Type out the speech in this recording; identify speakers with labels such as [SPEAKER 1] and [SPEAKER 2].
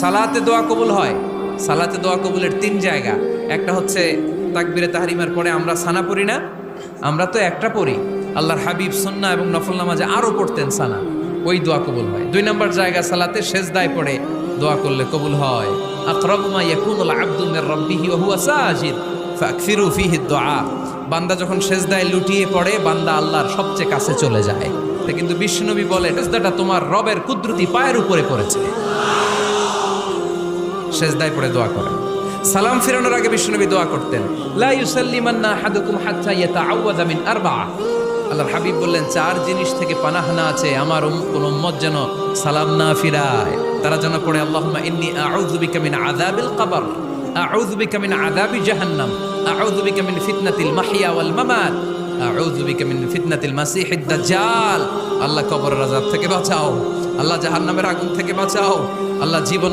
[SPEAKER 1] সালাতে দোয়া কবুল হয়। সালাতে দোয়া কবুলের তিন জায়গা। একটা হচ্ছে তাকবীরে তাহরিমার পরে আমরা সানা পড়ি না, আমরা তো একটা পড়ি। আল্লাহর হাবিব সুন্নাহ এবং নফল নামাজে আরো পড়তেন সানা, ওই দোয়া কবুল হয়। দুই নম্বর জায়গা সালাতে সেজদায় পড়ে দোয়া করলে কবুল হয়। আকরাবু মা ইয়াকুনুল আবদু মির রাব্বিহি ওয়া হুয়া সাজিদ ফাকসিরু ফীহি দুআ। বান্দা যখন সেজদায় লুটিয়ে পড়ে, বান্দা আল্লাহর সবচেয়ে কাছে চলে যায়। তা কিন্তু বিশ্বনবী বলে, সেজদাটা তোমার রবের কুদরতি পায়ের উপরে পড়েছে। সেজদায় পড়ে দোয়া করেন। সালাম ফিরানোর আগে বিশ্বনবী দোয়া করতেন, লা ইউসাল্লিমান্না আহাদুকুম হাত্তা ইয়াতাআওয়াযা মিন আরবা'a। আল্লাহর হাবিব বললেন, চার জিনিস থেকে পানাহ না আছে আমার কোন উম্মত যেন সালাম না ফিরায়। তারা যেন পড়ে, আল্লাহুম্মা ইন্নী আউযু বিকা মিন আযাবিল কবর, আউযু বিকা মিন আযাবি জাহান্নাম, আউযু বিকা মিন ফিতনাতিল মাহইয়া ওয়াল মামাত, আউযু বিকা মিন ফিতনাতিল মাসিহিদ দাজ্জাল। আল্লাহ কবরের আযাব থেকে বাঁচাও, আল্লাহ জাহান্নামের আগুন থেকে বাঁচাও, আল্লাহ জীবন